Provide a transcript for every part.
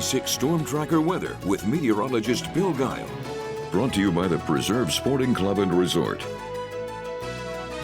6 Storm Tracker weather with meteorologist Bill Guile. Brought to you by the Preserve Sporting Club and Resort.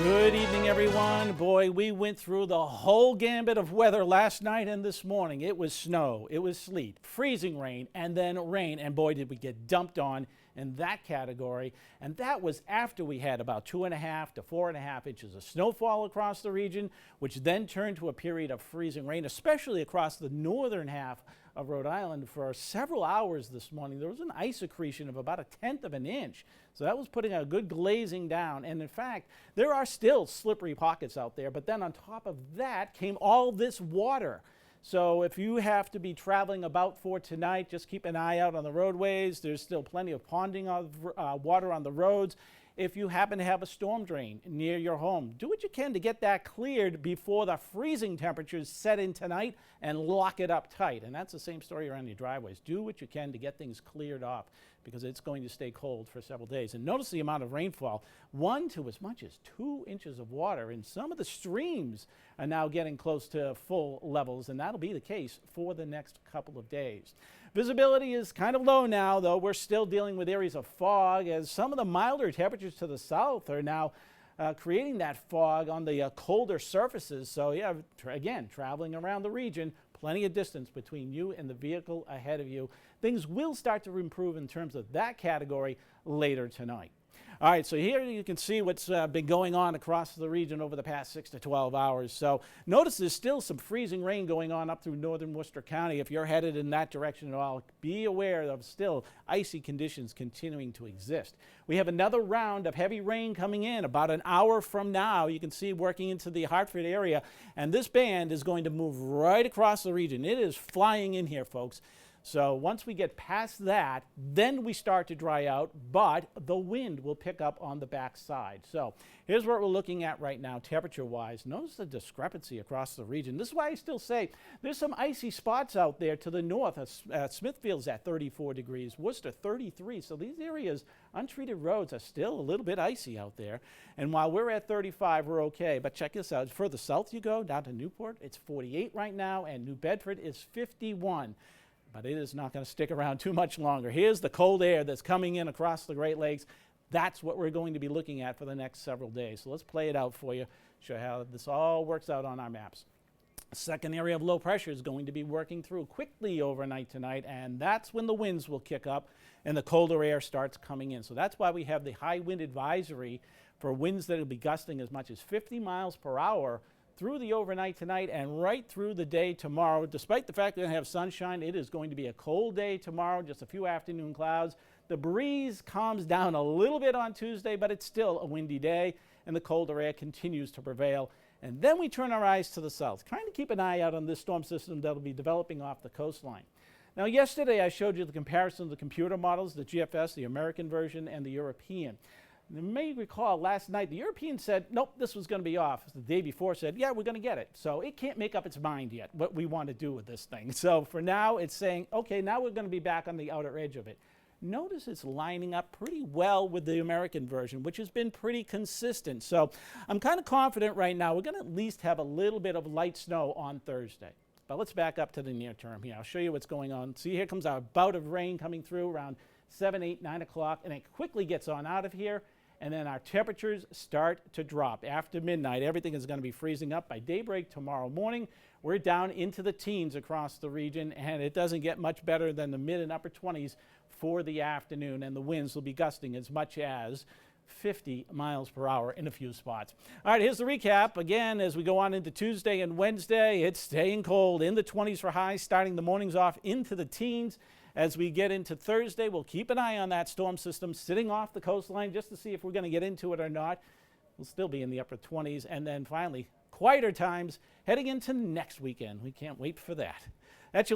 Good evening, everyone. Boy, we went through the whole gambit of weather last night and this morning. It was snow, it was sleet, freezing rain, and then rain. And boy, did we get dumped on in that category. And that was after we had about 2.5 to 4.5 inches of snowfall across the region, which then turned to a period of freezing rain, especially across the northern half of Rhode Island for several hours this morning. There was an ice accretion of about 1/10 of an inch. So that was putting a good glazing down. And in fact, there are still slippery pockets out there. But then on top of that came all this water. So if you have to be traveling about for tonight, just keep an eye out on the roadways. There's still plenty of ponding of water on the roads. If you happen to have a storm drain near your home, do what you can to get that cleared before the freezing temperatures set in tonight and lock it up tight. And that's the same story around your driveways. Do what you can to get things cleared off because it's going to stay cold for several days. And notice the amount of rainfall, 1 to as much as 2 inches of water. And some of the streams are now getting close to full levels, and that'll be the case for the next couple of days. Visibility is kind of low now, though. We're still dealing with areas of fog as some of the milder temperatures to the south are now creating that fog on the colder surfaces. So yeah, again, traveling around the region, plenty of distance between you and the vehicle ahead of you. Things will start to improve in terms of that category later tonight. All right, so here you can see what's been going on across the region over the past 6 to 12 hours. So notice there's still some freezing rain going on up through northern Worcester County. If you're headed in that direction at all, be aware of still icy conditions continuing to exist. We have another round of heavy rain coming in about an hour from now. You can see working into the Hartford area, and this band is going to move right across the region. It is flying in here, folks. So once we get past that, then we start to dry out, but the wind will pick up on the back side. So here's what we're looking at right now, temperature-wise. Notice the discrepancy across the region. This is why I still say there's some icy spots out there to the north. Smithfield's at 34 degrees, Worcester 33. So these areas, untreated roads, are still a little bit icy out there. And while we're at 35, we're okay. But check this out. Further south you go, down to Newport, it's 48 right now, and New Bedford is 51. But it is not going to stick around too much longer. Here's the cold air that's coming in across the Great Lakes. That's what we're going to be looking at for the next several days. So let's play it out for you, show you how this all works out on our maps. A second area of low pressure is going to be working through quickly overnight tonight, and that's when the winds will kick up and the colder air starts coming in. So that's why we have the high wind advisory for winds that will be gusting as much as 50 miles per hour through the overnight tonight and right through the day tomorrow. Despite the fact that we're going to have sunshine, it is going to be a cold day tomorrow, just a few afternoon clouds. The breeze calms down a little bit on Tuesday, but it's still a windy day, and the colder air continues to prevail. And then we turn our eyes to the south, trying to keep an eye out on this storm system that will be developing off the coastline. Now, yesterday I showed you the comparison of the computer models, the GFS, the American version, and the European. You may recall last night the European said, nope, this was going to be off. The day before said, yeah, we're going to get it. So it can't make up its mind yet what we want to do with this thing. So for now, it's saying, okay, now we're going to be back on the outer edge of it. Notice it's lining up pretty well with the American version, which has been pretty consistent. So I'm kind of confident right now we're going to at least have a little bit of light snow on Thursday. But let's back up to the near term here. I'll show you what's going on. See, here comes our bout of rain coming through around 7, 8, 9 o'clock, and it quickly gets on out of here. And then our temperatures start to drop. After midnight, everything is going to be freezing up. By daybreak tomorrow morning, we're down into the teens across the region, and it doesn't get much better than the mid and upper 20s for the afternoon, and the winds will be gusting as much as 50 miles per hour in a few spots. All right, here's the recap. Again, as we go on into Tuesday and Wednesday, it's staying cold in the 20s for highs, starting the mornings off into the teens. As we get into Thursday, we'll keep an eye on that storm system sitting off the coastline just to see if we're going to get into it or not. We'll still be in the upper 20s. And then finally, quieter times heading into next weekend. We can't wait for that.